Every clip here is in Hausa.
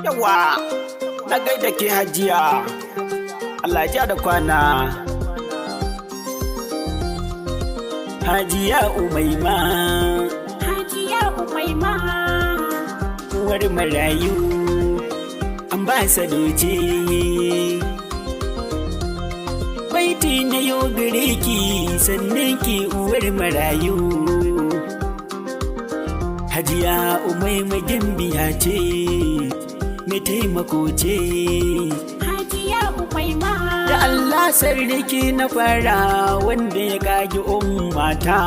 Yawa, na gaida ke hajiya, Allah ja da kwana. Hajiya Umaima, Hajiya Umaima, uwar marayu, ambasado ce. Baiti na yau gare ki sannan ki uwar marayu. Hajiya Umaima gimbiya ce, mai taimako ce. Hajiya Umaima, Da Allah sarki na fara wanda ya kage ummata.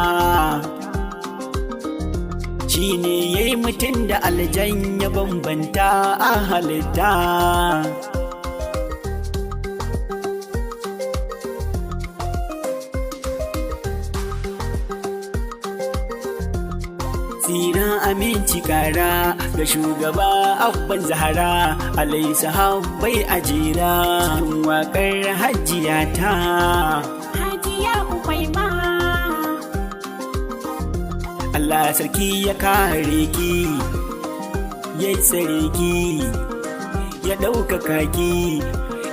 Shi ne ya yi mutum da aljan ya bambanta a halitta. Tsira aminci kara ga shugaba abban zahara alai sahabbai a jera cikin waƙar hajjiya ta. Hajiya Umaima, Allah sarki ya kare ki, ya tsare ki, ya ɗaukaka ki,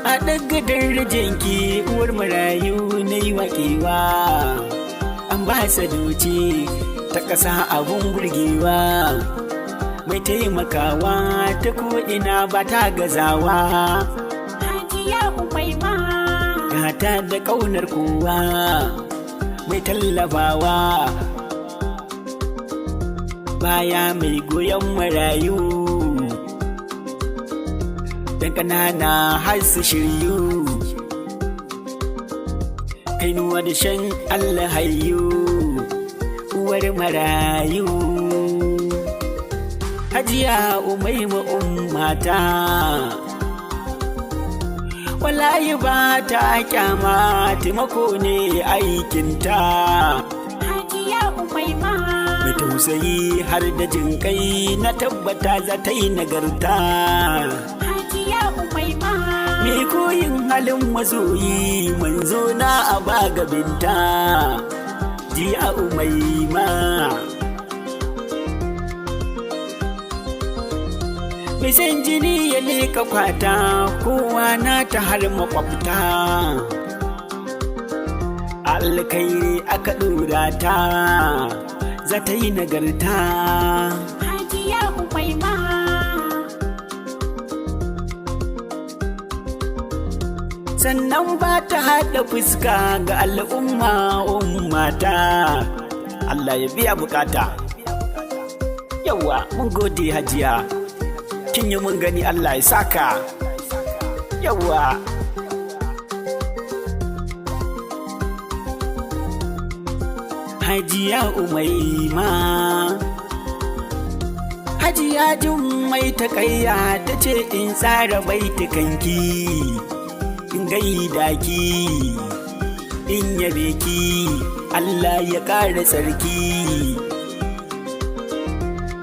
a ɗaga darajanki uwar marayu na yi waƙewa. An ba sadoci ta ƙasa abun burgewa, mai taimakawa ta ko'ina ba ta gazawa. Hajiya Umaima, Gata da ƙaunar kowa, mai tallafawa. Baya mai goyon marayu, dan ƙanana har su shiryu. Kainuwa da shan Allah hayyu, uwar marayu. Hajiya Umaima ummata, wallahi ba ta kyama, taimako ne aikinta. Hajiya Umaima, Mai tausayi har da jinƙai na tabbata za ta yi nagarta. Hajiya Umaima, Mai koyin halin masoyi manzo na a bagabinta. Jiya Umaima, mai san jini ya leka kwata, kowa na ta har makwabta. Alkairi aka ɗora ta, za ta yi nagarta. Hajiya Umaima, Sannan ba ta haɗa fuska ga al'umma ummata. Allah ya biya bukata. Yawa, mun gode hajiya. Kin yi mun gani Allah ya saka. Yawa. Hajiya Umaima, Hajiya Jummai ta kayya ta ce in tsara baitukanki, in gaida ki, in yabe ki, Allah ya ƙara tsarki,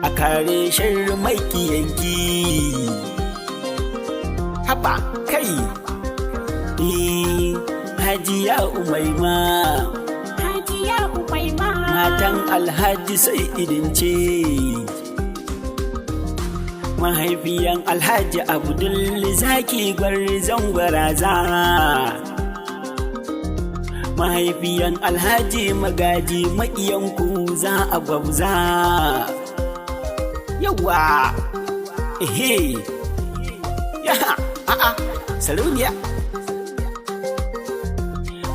a kare sharri makiyanki. Haba kai, Hajiya Umaima. Hajiya Umaima, Matan Alhaji sai idince, mahaifiyan Alhaji Abdul Zaki gwarzon gwaraza, mahaifiyan Alhaji Magaji maƙiyanku za a gwabza. Yawa, ehe, yaha, a'a, sarauniya.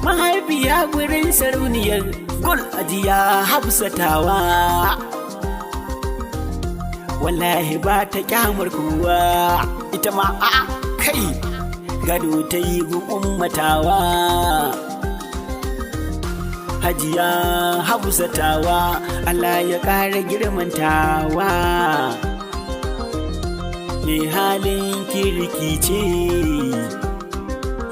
Mahaifiya gurin sarauniyar gol ajiya hafsatawa, wallahi ba ta kyamar kowa, ita ma a kai gado ta yi ummatawa. Hajiya hafsatawa, Allah ya ƙara girmantawa. Mai halin kirki ce,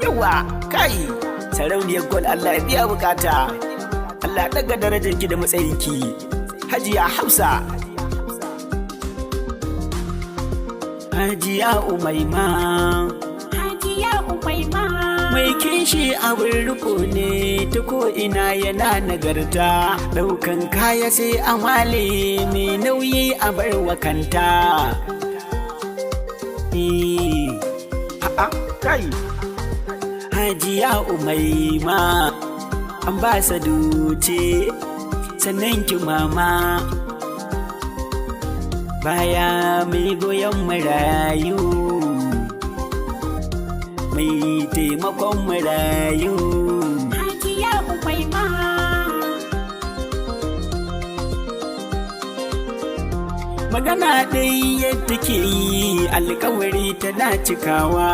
yawa kai sarauniyar gol, Allah ya biya bukata. Allah daga darajarki da matsayinki, Hajiya Hafsa. Hajiya Umaima, Hajiya Umaima, mai kishi abin riko ne ta ko'ina yana nagarta. Daukan kaya sai amale mai nauyi a bar wa kanta. A'a kai Hajiya Umaima ambasado ce sannan ki mama baya mai goyon marayu mai taimakon marayu Hajiya Umaima. magana dai yadda ke yi alkawari tana cikawa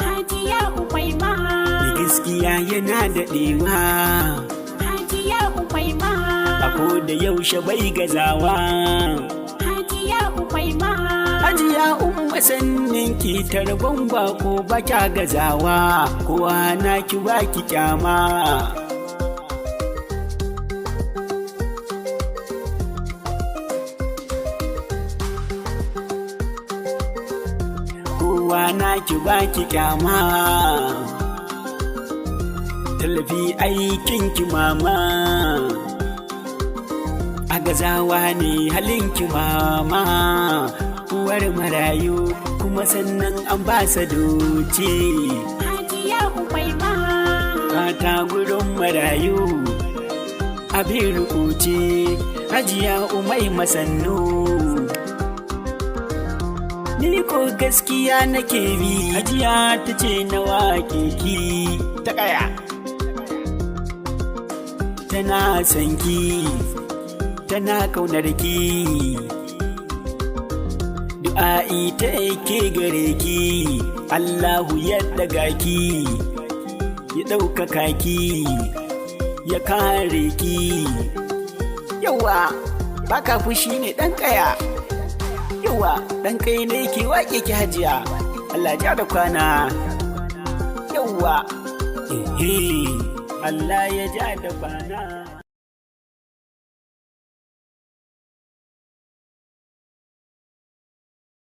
Hajiya Umaima. da gaskiya yana daɗewa Hajiya Umaima. a da yaushe bai gazawa Hajiya Umaima. Hajiya Umma sannin ki tarban bako ba kya gazawa kowa na ki ba ki kyama kowa na ki ba ki kyama tallafi aikin ki mama a gazawa ne halin ki mama uwar marayu kuma sannan ambasado ce Hajiya Umaima. mata gurin marayu abin rukuce Hajiya Umaima sannu ni ko gaskiya nake bi Hajiya ta ce na waƙe ki ta kaya tana son ki tana kaunar ki du'a'i ta yake gare ki Allahu ya daga ki ya ɗaukaka ki ya kare ki yawa baka fushi ne ɗan ƙaya yawa ɗan kai ne ke waƙe ki Hajiya Allah ja da kwana yawa Allah ya ja da kwana